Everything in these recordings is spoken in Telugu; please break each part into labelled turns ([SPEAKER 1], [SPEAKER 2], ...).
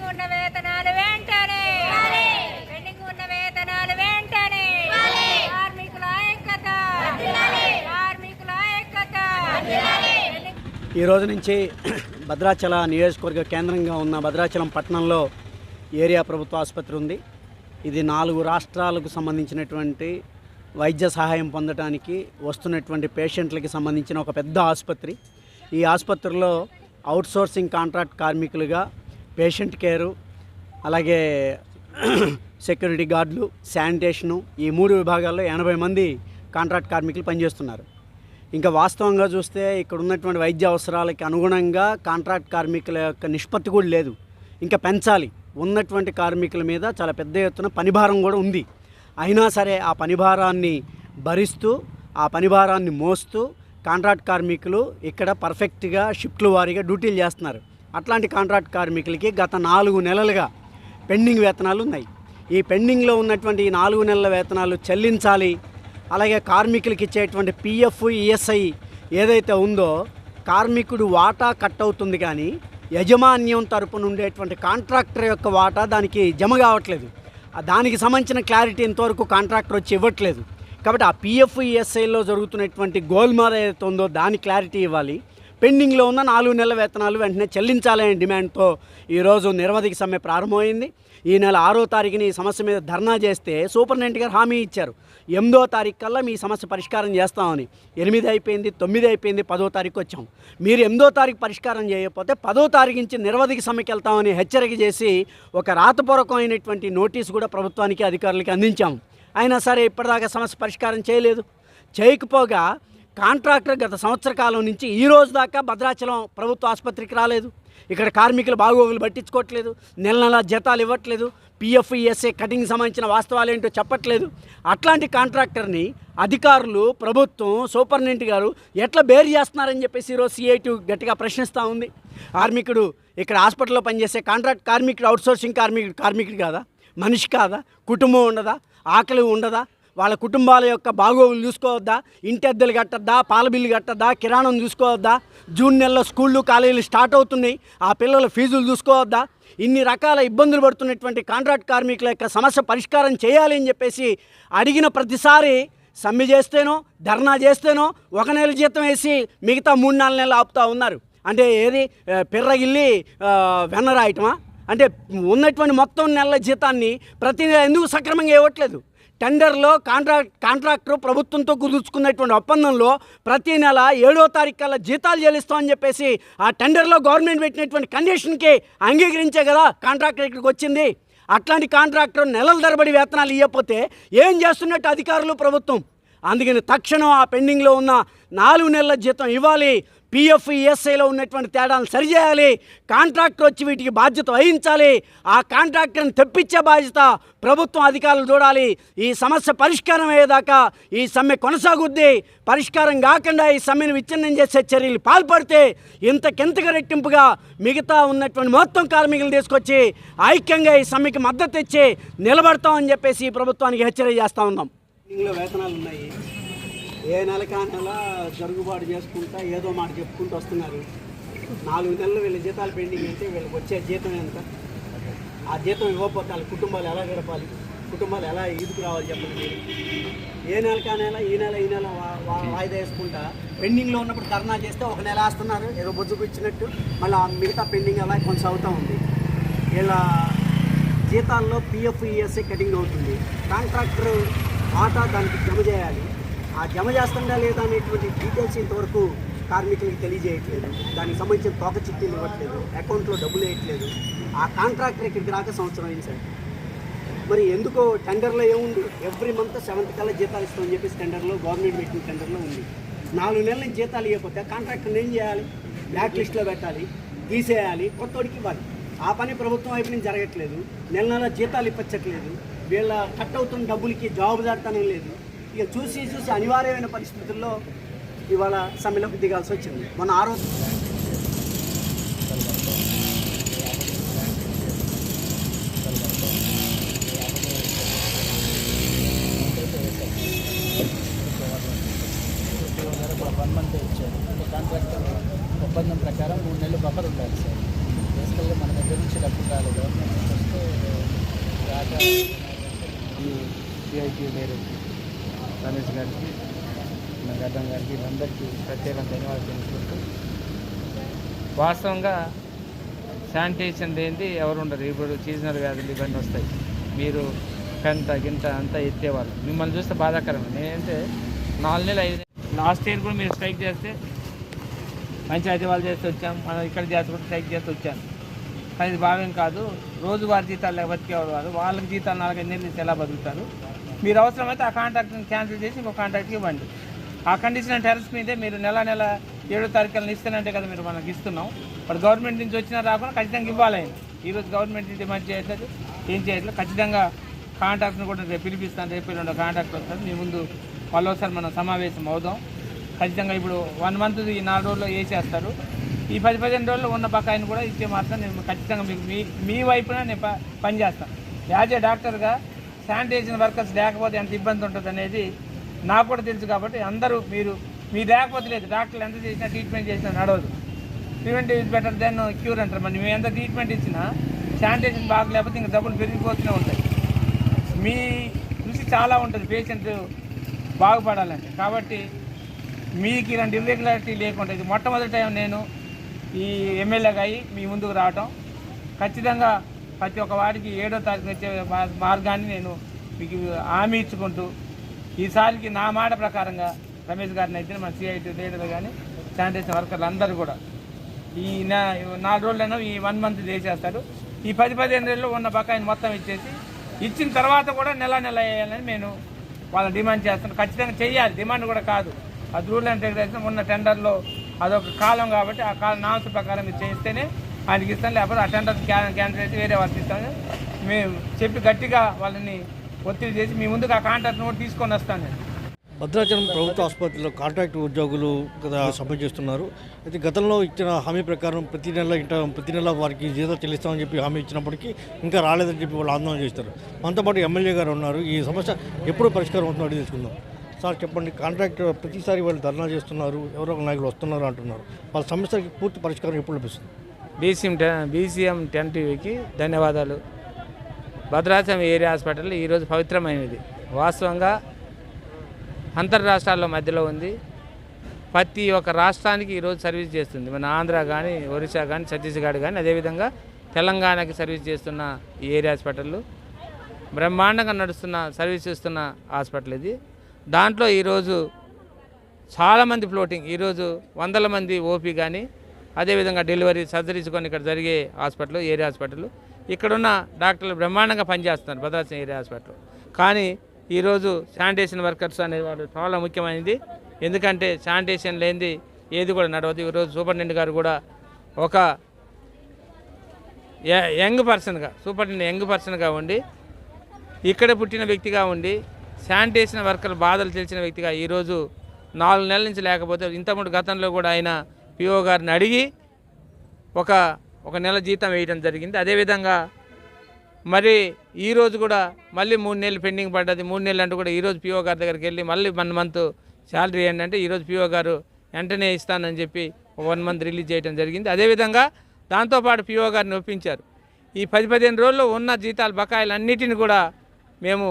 [SPEAKER 1] ఉన్న వేతనాలు వెంటనే పెండింగ్ ఉన్న వేతనాలు వెంటనే కార్మికుల ఐక్యత కార్మికుల ఐక్యత.
[SPEAKER 2] ఈ రోజు నుంచి భద్రాచల నియోజకవర్గ కేంద్రంగా ఉన్న భద్రాచలం పట్టణంలో ఏరియా ప్రభుత్వ ఆసుపత్రి ఉంది. ఇది 4 రాష్ట్రాలకు సంబంధించినటువంటి వైద్య సహాయం పొందడానికి వస్తున్నటువంటి పేషెంట్లకి సంబంధించిన ఒక పెద్ద ఆసుపత్రి. ఈ ఆసుపత్రిలో అవుట్సోర్సింగ్ కాంట్రాక్ట్ కార్మికులుగా పేషెంట్ కేరు, అలాగే సెక్యూరిటీ గార్డులు, శానిటేషను, ఈ 3 విభాగాల్లో 80 మంది కాంట్రాక్ట్ కార్మికులు పనిచేస్తున్నారు. ఇంకా వాస్తవంగా చూస్తే ఇక్కడ ఉన్నటువంటి వైద్య అవసరాలకి అనుగుణంగా కాంట్రాక్ట్ కార్మికుల యొక్క నిష్పత్తి కూడా లేదు. ఇంకా పెంచాలి. ఉన్నటువంటి కార్మికుల మీద చాలా పెద్ద ఎత్తున పనిభారం కూడా ఉంది. అయినా సరే ఆ పనిభారాన్ని భరిస్తూ, ఆ పనిభారాన్ని మోస్తూ కాంట్రాక్ట్ కార్మికులు ఇక్కడ పర్ఫెక్ట్గా షిఫ్ట్ల వారీగా డ్యూటీలు చేస్తున్నారు. అట్లాంటి కాంట్రాక్ట్ కార్మికులకి గత 4 నెలలుగా పెండింగ్ వేతనాలు ఉన్నాయి. ఈ పెండింగ్లో ఉన్నటువంటి ఈ 4 నెలల వేతనాలు చెల్లించాలి. అలాగే కార్మికులకి ఇచ్చేటువంటి పిఎఫ్, ఈఎస్ఐ ఏదైతే ఉందో కార్మికుడు వాటా కట్ అవుతుంది, కానీ యజమాన్యం తరపున ఉండేటువంటి కాంట్రాక్టర్ యొక్క వాటా దానికి జమ కావట్లేదు. దానికి సంబంధించిన క్లారిటీ ఇంతవరకు కాంట్రాక్టర్ వచ్చి ఇవ్వట్లేదు. కాబట్టి ఆ పిఎఫ్, ఈఎస్ఐలో జరుగుతున్నటువంటి గోల్మాల్ ఏదైతే ఉందో దాని క్లారిటీ ఇవ్వాలి. పెండింగ్లో ఉన్న 4 నెలల వేతనాలు వెంటనే చెల్లించాలనే డిమాండ్తో ఈరోజు నిరవధిక సమ్మె ప్రారంభమైంది. ఈ నెల 6వ తారీఖుని ఈ సమస్య మీద ధర్నా చేస్తే సూపరింటెండెంట్ గారు హామీ ఇచ్చారు, 8వ తారీఖు కల్లా మీ సమస్య పరిష్కారం చేస్తామని. 8 అయిపోయింది, 9 అయిపోయింది, 10వ తారీఖు వచ్చాం. మీరు 8వ తారీఖు పరిష్కారం చేయకపోతే 10వ తారీఖు నుంచి నిరవధిక సమ్మెకి వెళ్తామని హెచ్చరిక చేసి ఒక రాతపూర్వకమైనటువంటి నోటీసు కూడా ప్రభుత్వానికి, అధికారులకి అందించాము. అయినా సరే ఇప్పటిదాకా సమస్య పరిష్కారం చేయకపోగా కాంట్రాక్టర్ గత సంవత్సర కాలం నుంచి ఈ రోజు దాకా భద్రాచలం ప్రభుత్వ ఆసుపత్రికి రాలేదు. ఇక్కడ కార్మికుల బాగోగులు పట్టించుకోవట్లేదు, నెల జీతాలు ఇవ్వట్లేదు, పిఎఫ్, ఈఎస్ఐ కటింగ్ సంబంధించిన వాస్తవాలు ఏంటో చెప్పట్లేదు. అట్లాంటి కాంట్రాక్టర్ని అధికారులు, ప్రభుత్వం, సూపరింటెండెంట్ గారు ఎట్లా బేర్ చేస్తున్నారని చెప్పేసి ఈరోజు సిఐటి గట్టిగా ప్రశ్నిస్తూ ఉంది. కార్మికుడు ఇక్కడ హాస్పిటల్లో పనిచేసే కాంట్రాక్ట్ కార్మికుడు అవుట్సోర్సింగ్ కార్మికుడు కాదా? మనిషి కాదా? కుటుంబం ఉండదా? ఆకలి ఉండదా? వాళ్ళ కుటుంబాల యొక్క బాగోగులు చూసుకోవద్దా? ఇంటి అద్దెలు కట్టద్దా? పాల బిల్లు కట్టద్దా? కిరాణం చూసుకోవద్దా? జూన్ నెలలో స్కూళ్ళు, కాలేజీలు స్టార్ట్ అవుతున్నాయి, ఆ పిల్లల ఫీజులు చూసుకోవద్దా? ఇన్ని రకాల ఇబ్బందులు పడుతున్నటువంటి కాంట్రాక్ట్ కార్మికుల యొక్క సమస్య పరిష్కారం చేయాలి అని చెప్పేసి అడిగిన ప్రతిసారి సమ్మె చేస్తేనో, ధర్నా చేస్తేనో 1 నెల జీతం వేసి మిగతా 3-4 నెలలు ఆపుతూ ఉన్నారు. అంటే ఏది పిర్రగిల్లి వెన్నరాయటమా? అంటే ఉన్నటువంటి మొత్తం నెలల జీతాన్ని ప్రతి నెల ఎందుకు సక్రమంగా ఇవ్వట్లేదు? టెండర్లో కాంట్రాక్టర్ ప్రభుత్వంతో కుదుర్చుకున్నటువంటి ఒప్పందంలో ప్రతి నెల 7వ తారీఖు కల్లా జీతాలు చెల్లిస్తామని చెప్పేసి ఆ టెండర్లో గవర్నమెంట్ పెట్టినటువంటి కండిషన్కి అంగీకరించే కదా కాంట్రాక్టర్ ఇక్కడికి వచ్చింది. అట్లాంటి కాంట్రాక్టర్ నెలల తరబడి వేతనాలు ఇవ్వకపోతే ఏం చేస్తున్నట్టు అధికారులు, ప్రభుత్వం? అందుకని తక్షణం ఆ పెండింగ్లో ఉన్న 4 నెలల జీతం ఇవ్వాలి. పిఎఫ్, ఈఎస్ఐలో ఉన్నటువంటి తేడాలను సరిచేయాలి. కాంట్రాక్టర్ వచ్చి వీటికి బాధ్యత వహించాలి. ఆ కాంట్రాక్టర్ని తెప్పించే బాధ్యత ప్రభుత్వం, అధికారులు చూడాలి. ఈ సమస్య పరిష్కారం అయ్యేదాకా ఈ సమ్మె కొనసాగుద్ది. పరిష్కారం కాకుండా ఈ సమ్మెను విచ్ఛిన్నం చేసే చర్యలు పాల్పడితే ఇంతకెంతగా రెట్టింపుగా మిగతా ఉన్నటువంటి మొత్తం కార్మికులు తీసుకొచ్చి ఐక్యంగా ఈ సమ్మెకి మద్దతు ఇచ్చి నిలబడతామని చెప్పేసి ఈ ప్రభుత్వానికి హెచ్చరిక చేస్తూ ఉన్నాం. వేతనాలు ఉన్నాయి, ఏ నెలకా నెల జరుగుబాటు చేసుకుంటా ఏదో మాట చెప్పుకుంటూ వస్తున్నారు. 4 నెలలు వీళ్ళ జీతాలు పెండింగ్ అంటే వీళ్ళకి వచ్చే జీతం ఎంత? ఆ జీతం ఇవ్వకపోతే వాళ్ళ కుటుంబాలు ఎలా గడపాలి? కుటుంబాలు ఎలా ఈదుకు రావాలి చెప్పండి మీరు? ఏ నెలకా నెల ఈ నెల వాయిదా వేసుకుంటా పెండింగ్లో ఉన్నప్పుడు ధర్నా చేస్తే 1 నెల వేస్తున్నారు, ఏదో బొజ్జుకు ఇచ్చినట్టు. మళ్ళీ మిగతా పెండింగ్ అలా కొనసాగుతూ ఉంది. వీళ్ళ జీతాల్లో పిఎఫ్, ఈఎస్ఐ కటింగ్ అవుతుంది. కాంట్రాక్టర్ వాటా దానికి జమ చేయాలి. ఆ జమ చేస్తుందా లేదా అనేటువంటి డీటెయిల్స్ ఇంతవరకు కార్మికులకు తెలియజేయట్లేదు. దానికి సంబంధించిన తోక చిట్టీలు ఇవ్వట్లేదు, అకౌంట్లో డబ్బులు వేయట్లేదు. ఆ కాంట్రాక్టర్ ఇక్కడికి రాక సంవత్సరం అయింది సార్. మరి ఎందుకో టెండర్లో ఏముంది? ఎవ్రీ మంత్ 7th కల్లా జీతాలు ఇస్తామని చెప్పేసి టెండర్లో, గవర్నమెంట్ పెట్టిన టెండర్లో ఉంది. 4 నెలల నుంచి జీతాలు ఇవ్వకపోతే కాంట్రాక్టర్ని ఏం చేయాలి? బ్లాక్ లిస్ట్లో పెట్టాలి, తీసేయాలి, కొత్తోడికి ఇవ్వాలి. ఆ పని ప్రభుత్వం వైపు నుంచి జరగట్లేదు. నెల జీతాలు ఇప్పించట్లేదు. వీళ్ళ కట్ అవుతున్న డబ్బులకి జవాబుదారితనం లేదు. ఇక చూసి అనివార్యమైన పరిస్థితుల్లో ఇవాళ సమ్మెలోకి దిగాల్సి వచ్చింది. మన
[SPEAKER 3] మంత్ ఇచ్చారు. కాంట్రాక్టర్ ఒప్పందం ప్రకారం 3 నెలలు బఫర్ ఉండాలి సార్. బేసికల్గా మన దగ్గర నుంచి డబ్బులు రాలేదు, గవర్నమెంట్ నుంచి వస్తే సిఐటి డైరెక్టర్ రమేష్ గారికి, మన గడ్డం గారికి, వీళ్ళందరికీ ప్రత్యేక ధన్యవాదాలు తెలుసుకుంటూ, వాస్తవంగా శానిటేషన్ లేనిది ఎవరు ఉండరు. ఇప్పుడు సీజనల్ వ్యాధులు ఇవన్నీ వస్తాయి. మీరు పెంట గింట అంతా ఎత్తేవాళ్ళు, మిమ్మల్ని చూస్తే బాధాకరమే. నేనంటే 4 నెలలు 5 నెలలు లాస్ట్ ఇయర్ కూడా మీరు స్ట్రైక్ చేస్తే పంచాయతీ వాళ్ళు చేస్తూ వచ్చాం, మనం ఇక్కడ చేస్తే స్ట్రైక్ చేస్తూ వచ్చాను. కానీ ఇది భావ్యం కాదు. రోజువారి జీతాలు బతికేవారు వారు, వాళ్ళకి జీతాలు 4-5 నెలలు ఇస్తే ఎలా బతుకుతారు? మీరు అవసరమైతే ఆ కాంట్రాక్ట్ని క్యాన్సిల్ చేసి ఇంకో కాంట్రాక్ట్కి ఇవ్వండి. ఆ కండిషన్ అండ్ టెరస్ మీదే మీరు నెల 7వ తారీఖులను ఇస్తానంటే కదా మీరు మనకి ఇస్తున్నాం. ఇప్పుడు గవర్నమెంట్ నుంచి వచ్చినా రాకుండా ఖచ్చితంగా ఇవ్వాలి. ఈరోజు గవర్నమెంట్ డిమాండ్ చేయట్లేదు, ఏం చేయట్లేదు. ఖచ్చితంగా కాంట్రాక్ట్ని కూడా రేపు పిలిపిస్తాను, రేపు 2 కాంట్రాక్ట్ వస్తారు. మీ ముందు మళ్ళీసారి మనం సమావేశం అవుదాం. ఖచ్చితంగా ఇప్పుడు 1 మంత్ ఈ 4 రోజుల్లో వేసేస్తారు. ఈ 10-15 రోజుల్లో ఉన్న బకాయిని కూడా ఇచ్చే మాత్రం నేను ఖచ్చితంగా మీకు మీ వైపున నేను పనిచేస్తాను. యాజ్ ఏ డాక్టర్గా శానిటేషన్ వర్కర్స్ లేకపోతే ఎంత ఇబ్బంది ఉంటుంది అనేది నాకు కూడా తెలుసు. కాబట్టి అందరూ మీరు లేకపోతే లేదు, డాక్టర్లు ఎంత చేసినా ట్రీట్మెంట్ చేసినా నడవదు. Preventive is better then cure అంటారు. మరి మేము ఎంత ట్రీట్మెంట్ ఇచ్చినా శానిటేషన్ బాగలేకపోతే ఇంకా డబ్బులు పెరిగిపోతూనే ఉంటాయి. మీ కృషి చాలా ఉంటుంది పేషెంట్ బాగుపడాలంటే. కాబట్టి మీకు ఇలాంటి ఇర్రెగ్యులారిటీ లేకుండా ఇది మొట్టమొదటి టైం నేను ఈ ఎమ్మెల్యేగా అయ్యి మీ ముందుకు రావటం. ఖచ్చితంగా ప్రతి ఒక్క వాడికి 7వ తారీఖున వచ్చే మార్గాన్ని నేను మీకు హామీ ఇచ్చుకుంటూ, ఈసారికి నా మాట ప్రకారంగా రమేష్ గారిని అయితే మన సిఐటి లీడర్లు కానీ శానిటేషన్ వర్కర్లు అందరూ కూడా ఈ 4 రోజులను ఈ 1 మంత్ చేసేస్తారు. ఈ 10-15 రోజుల్లో ఉన్న బకాయిని మొత్తం ఇచ్చిన తర్వాత కూడా నెల వేయాలని నేను వాళ్ళ డిమాండ్ చేస్తాను. ఖచ్చితంగా చేయాలి, డిమాండ్ కూడా కాదు. అది రూల్ అండ్ రెగ్యులేషన్ ఉన్న టెండర్లో అదొక కాలం కాబట్టి ఆ కాలం నామ్స్ ప్రకారం మీరు చేస్తేనే ఆయనకి ఇస్తాను, లేకపోతే ఆ టెండర్ క్యాన్సిల్ అయితే వేరే వాళ్ళకి ఇస్తాను. మేము చెప్పి గట్టిగా వాళ్ళని ఒత్తిడి చేసి మీ ముందుకు ఆ కాంట్రాక్ట్ కూడా తీసుకొని వస్తాను నేను.
[SPEAKER 4] భద్రాచలం ప్రభుత్వ ఆసుపత్రిలో కాంట్రాక్ట్ ఉద్యోగులు సమ్మె చేస్తున్నారు. అయితే గతంలో ఇచ్చిన హామీ ప్రకారం ప్రతి నెల వారికి జీతం చెల్లిస్తామని చెప్పి హామీ ఇచ్చినప్పటికీ ఇంకా రాలేదని చెప్పి వాళ్ళు ఆందోళన చేస్తారు. మనతో పాటు ఎమ్మెల్యే గారు ఉన్నారు. ఈ సమస్య ఎప్పుడు పరిష్కారం అవుతుందో అడిగి తెలుసుకుందాం. సార్ చెప్పండి, కాంట్రాక్ట్ ప్రతిసారి వాళ్ళు ధర్నా చేస్తున్నారు, ఎవరో ఒక నాయకులు వస్తున్నారు అంటున్నారు. వాళ్ళ సమస్యకి పూర్తి పరిష్కారం ఎప్పుడు లభిస్తుంది?
[SPEAKER 3] బీసీఎం 10 టీవీకి ధన్యవాదాలు. భద్రాచలం ఏరియా హాస్పిటల్ ఈరోజు పవిత్రమైనది. వాస్తవంగా అంతర్రాష్ట్రాల మధ్యలో ఉంది. ప్రతి ఒక్క రాష్ట్రానికి ఈరోజు సర్వీస్ చేస్తుంది. మన ఆంధ్ర కానీ, ఒరిస్సా కానీ, ఛత్తీస్గఢ్ కానీ, అదేవిధంగా తెలంగాణకి సర్వీస్ చేస్తున్న ఈ ఏరియా హాస్పిటల్ బ్రహ్మాండంగా నడుస్తున్న సర్వీస్ చేస్తున్న హాస్పిటల్ ఇది. దాంట్లో ఈరోజు చాలామంది ఫ్లోటింగ్, ఈరోజు 100ల మంది ఓపీ కానీ, అదేవిధంగా డెలివరీ సర్జరీస్ కొన్ని ఇక్కడ జరిగే హాస్పిటల్ ఏరియా హాస్పిటల్. ఇక్కడున్న డాక్టర్లు బ్రహ్మాండంగా పనిచేస్తున్నారు భద్రాచలం ఏరియా హాస్పిటల్. కానీ ఈరోజు శానిటేషన్ వర్కర్స్ అనేవాళ్ళు చాలా ముఖ్యమైనది. ఎందుకంటే శానిటేషన్ లేనిది ఏది కూడా నడవదు. ఈరోజు సూపరింటెండెంట్ గారు కూడా ఒక యంగ్ పర్సన్గా ఉండి, ఇక్కడ పుట్టిన వ్యక్తిగా ఉండి, శానిటేషన్ వర్కర్ బాధలు తెలిసిన వ్యక్తిగా ఈరోజు 4 నెలల నుంచి లేకపోతే ఇంతకుముందు గతంలో కూడా ఆయన పిఓ గారిని అడిగి ఒక నెల జీతం వేయడం జరిగింది. అదేవిధంగా మరి ఈరోజు కూడా మళ్ళీ 3 నెలలు పెండింగ్ పడ్డది. 3 నెలలు అంటే కూడా ఈరోజు పిఓ గారి దగ్గరికి వెళ్ళి మళ్ళీ 1 మంత్ శాలరీ ఏంటి అంటే ఈరోజు పిఓ గారు వెంటనే ఇస్తానని చెప్పి 1 మంత్ రిలీజ్ చేయడం జరిగింది. అదేవిధంగా దాంతోపాటు పిఓ గారిని ఒప్పించారు. ఈ 10-15 రోజుల్లో ఉన్న జీతాలు బకాయిలు అన్నిటిని కూడా మేము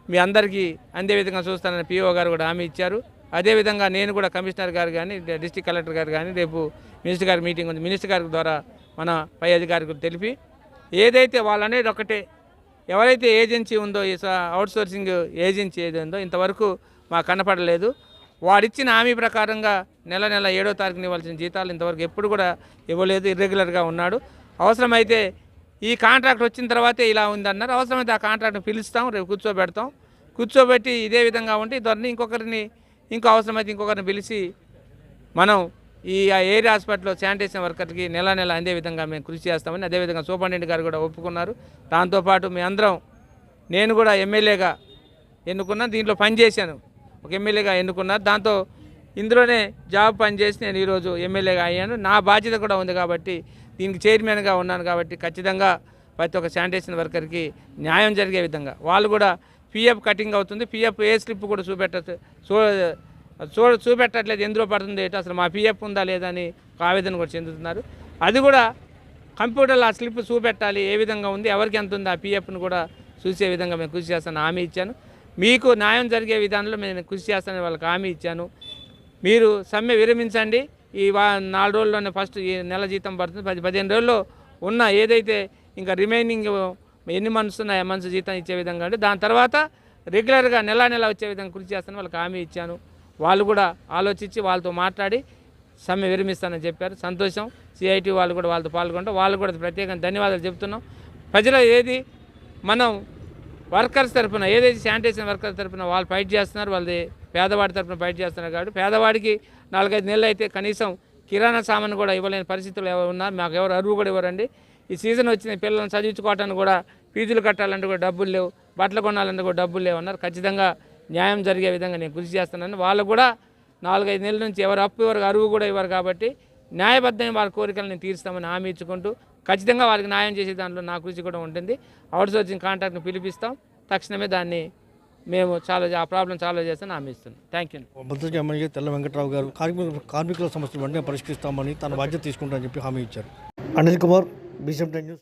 [SPEAKER 3] మీ అందరికీ అందే విధంగా చూస్తానని పిఓ గారు కూడా హామీ ఇచ్చారు. అదేవిధంగా నేను కూడా కమిషనర్ గారు కానీ, డిస్ట్రిక్ట్ కలెక్టర్ గారు కానీ, రేపు మినిస్టర్ గారి మీటింగ్ ఉంది, మినిస్టర్ గారి ద్వారా మన పై అధికారికి తెలిపి ఏదైతే వాళ్ళనేది ఒకటే, ఎవరైతే ఏజెన్సీ ఉందో, ఈ అవుట్సోర్సింగ్ ఏజెన్సీ ఏది ఉందో ఇంతవరకు మాకు కనపడలేదు. వాడిచ్చిన హామీ ప్రకారంగా నెల 7వ తారీఖున ఇవ్వాల్సిన జీతాలు ఇంతవరకు ఎప్పుడు కూడా ఇవ్వలేదు, ఇర్రెగ్యులర్గా ఉన్నాడు. అవసరమైతే ఈ కాంట్రాక్ట్ వచ్చిన తర్వాతే ఇలా ఉందన్నారు. అవసరమైతే ఆ కాంట్రాక్ట్ని పిలుస్తాం, రేపు కూర్చోబెట్టి ఇదే విధంగా ఉంటే త్వరని ఇంకో అవసరమైతే ఇంకొకరిని పిలిచి మనం ఈ ఏరియా హాస్పిటల్లో శానిటేషన్ వర్కర్కి నెల అందే విధంగా మేము కృషి చేస్తామని అదేవిధంగా సూపరింటెండెంట్ గారు కూడా ఒప్పుకున్నారు. దాంతోపాటు మీ అందరం, నేను కూడా ఎమ్మెల్యేగా ఎన్నుకున్నాను, దీంట్లో పనిచేశాను, ఒక ఎమ్మెల్యేగా ఎన్నుకున్నారు. దాంతో ఇందులోనే జాబ్ పనిచేసి నేను ఈరోజు ఎమ్మెల్యేగా అయ్యాను. నా బాధ్యత కూడా ఉంది కాబట్టి దీనికి చైర్మన్గా ఉన్నాను. కాబట్టి ఖచ్చితంగా ప్రతి ఒక్క శానిటేషన్ వర్కర్కి న్యాయం జరిగే విధంగా వాళ్ళు కూడా పిఎఫ్ కటింగ్ అవుతుంది, పిఎఫ్ ఏ స్లిప్ కూడా చూపెట్టట్లేదు, ఎందులో పడుతుంది ఏంటో, అసలు మా పిఎఫ్ ఉందా లేదా అని ఆవేదన కూడా చెందుతున్నారు. అది కూడా కంప్యూటర్లో ఆ స్లిప్ చూపెట్టాలి, ఏ విధంగా ఉంది, ఎవరికి ఎంత ఉంది, ఆ పిఎఫ్ను కూడా చూసే విధంగా మేము కృషి చేస్తాను హామీ ఇచ్చాను. మీకు న్యాయం జరిగే విధానంలో నేను కృషి చేస్తానని వాళ్ళకి హామీ ఇచ్చాను. మీరు సమ్మె విరమించండి, ఈ 4 రోజుల్లోనే ఫస్ట్ ఈ నెల జీతం పడుతుంది, 15 రోజుల్లో ఉన్న ఏదైతే ఇంకా రిమైనింగ్ ఎన్ని మంత్స్ ఉన్నాయో ఆ మంత్స్ జీతం ఇచ్చే విధంగా అంటే దాని తర్వాత రెగ్యులర్గా నెల వచ్చే విధంగా కృషి చేస్తానని వాళ్ళకి హామీ ఇచ్చాను. వాళ్ళు కూడా ఆలోచించి వాళ్ళతో మాట్లాడి సమ్మె విరమిస్తానని చెప్పారు. సంతోషం. సిఐటి వాళ్ళు కూడా వాళ్ళతో పాల్గొంటారు. వాళ్ళు కూడా ప్రత్యేకంగా ధన్యవాదాలు చెప్తున్నాం. ప్రజలు ఏది మనం వర్కర్స్ తరఫున ఏదైతే శానిటేషన్ వర్కర్స్ తరఫున వాళ్ళు ఫైట్ చేస్తున్నారు, వాళ్ళది పేదవాడి తరఫున ఫైట్ చేస్తున్నారు కాబట్టి పేదవాడికి 4-5 నెలలు అయితే కనీసం కిరాణా సామాను కూడా ఇవ్వలేని పరిస్థితులు ఎవరు ఉన్నారు. మాకు ఎవరు అరువు కూడా ఇవ్వరండి. ఈ సీజన్ వచ్చిన పిల్లలను చదివించుకోవటానికి కూడా ఫీజులు కట్టాలంటే కూడా డబ్బులు లేవు, బట్టలు కొనాలంటే కూడా డబ్బులు లేవు అన్నారు. ఖచ్చితంగా న్యాయం జరిగే విధంగా నేను కృషి చేస్తున్నాను. వాళ్ళు కూడా 4-5 నెలల నుంచి ఎవరు అప్పు ఇవ్వరు, అరువు కూడా ఇవ్వరు కాబట్టి న్యాయబద్ధమైన వారి కోరికలు నేను తీరుస్తామని హామీ ఇచ్చుకుంటూ ఖచ్చితంగా వారికి న్యాయం చేసే దాంట్లో నా కృషి కూడా ఉంటుంది. అవుట్సోర్సింగ్ కాంట్రాక్ట్ని పిలిపిస్తాం, తక్షణమే దాన్ని మేము ఆ ప్రాబ్లం సాల్వ్ చేస్తాను హామీ ఇస్తున్నాం. Thank you.
[SPEAKER 4] భద్రాచలం ఎమ్మెల్యే తెల్ల వెంకట్రావు గారు కార్మికుల సమస్యలు వెంటనే పరిష్కరిస్తామని తన బాధ్యత తీసుకుంటామని చెప్పి హామీ ఇచ్చారు. Anil Kumar, BCM10 news.